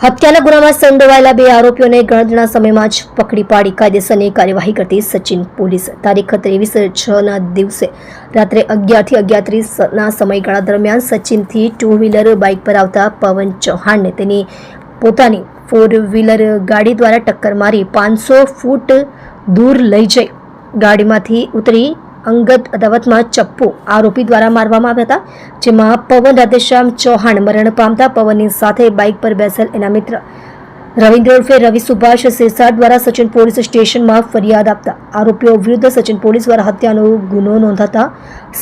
હત્યાના ગુનામાં સંડોવાયેલા બે આરોપીઓને ગણતરીના સમયમાં જ પકડી પાડી કાયદેસરની કાર્યવાહી કરતી સચિન પોલીસ તારીખ 23/6ના દિવસે રાત્રે 11 થી 11:30ના સમયગાળા દરમિયાન સચિનથી 2 વ્હીલર બાઇક પર આવતા પવન ચૌહાણને તેની પોતાની 4 વ્હીલર ગાડી દ્વારા ટક્કર મારી 500 ફૂટ દૂર લઈ જઈ ગાડીમાંથી ઉતરી અંગત અદાવતમાં ચપ્પુ આરોપી દ્વારા મારવામાં આવ્યા હતા, જેમાં પવન રાધેશ્યામ ચૌહાણ મરણ પામતા પવનની સાથે બાઇક પર બેસેલ એના મિત્ર રવિન્દ્ર ઉર્ફે રવિ સુભાષ સિરસાટ દ્વારા સચિન પોલીસ સ્ટેશનમાં ફરિયાદ આપતા આરોપીઓ વિરુદ્ધ સચિન પોલીસ દ્વારા હત્યાનો ગુનો નોંધાતા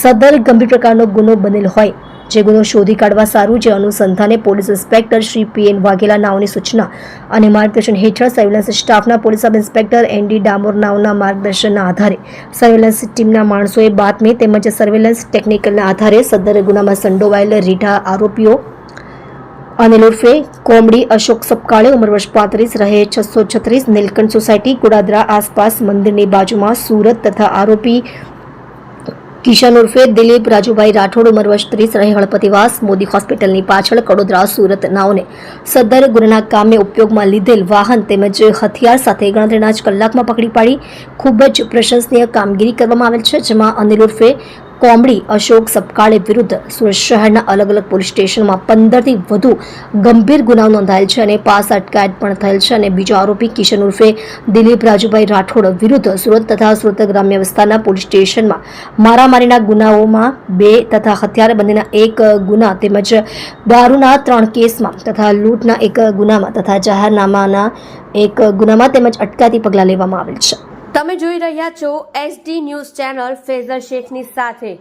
સદર ગંભીર પ્રકારનો ગુનો બનેલ હોય જે ગુનો શોધી કાઢવા સારું જે અનુસંધાને police inspector Shri PN Vaghela નાઓની સૂચના અને માર્ગદર્શન હેઠળ સર્વેલન્સ સ્ટાફના police sub inspector ND Damor નાઓના માર્ગદર્શનના આધારે સર્વેલન્સ ટીમના માણસોએ બાતમી તેમજ સર્વેલન્સ ટેકનિકલના આધારે સદર ગુનામાં સંડોવાયેલ રીઢા આરોપીઓ અનિલ ઉર્ફે કોમડી અશોક સપકાળે ઉંમર વર્ષ 35 રહે 636 નીલકંઠ સોસાયટી કુડાદરા આસપાસ મંદિરની બાજુમાં સુરત તથા આરોપી કિશન ઉર્ફે દિલીપ રાજુભાઈ રાઠોડ ઉંમર વર્ષ 30 રહે હળપતિવાસ મોદી હોસ્પિટલની પાછળ કડોદરા સુરત નાઓને સદર ગુનાના કામે ઉપયોગમાં લીધેલ વાહન તેમજ હથિયાર સાથે ગણતરીના જ કલાકમાં પકડી પાડી ખૂબ જ પ્રશંસનીય કામગીરી કરવામાં આવેલ છે, જેમાં અનિલ ઉર્ફે કોમડી અશોક સપકાળે વિરુદ્ધ સુરત શહેરના અલગ અલગ પોલીસ સ્ટેશનમાં 15થી વધુ ગંભીર ગુનાઓ નોંધાયેલ છે અને પાસ અટકાયત પણ થયેલ છે અને બીજો આરોપી કિશન ઉર્ફે દિલીપ રાજુભાઈ રાઠોડ વિરુદ્ધ સુરત તથા સુરત ગ્રામ્ય વિસ્તારના પોલીસ સ્ટેશનમાં મારામારીના ગુનાઓમાં 2 તથા હથિયાર બંધીના 1 ગુના તેમજ દારૂના 3 કેસમાં તથા લૂંટના 1 ગુનામાં તથા જાહેરનામાના 1 ગુનામાં તેમજ અટકાયતી પગલાં લેવામાં આવેલ છે। તમે જોઈ રહ્યા છો SD ન્યૂઝ ચેનલ ફેઝર શેખની સાથે।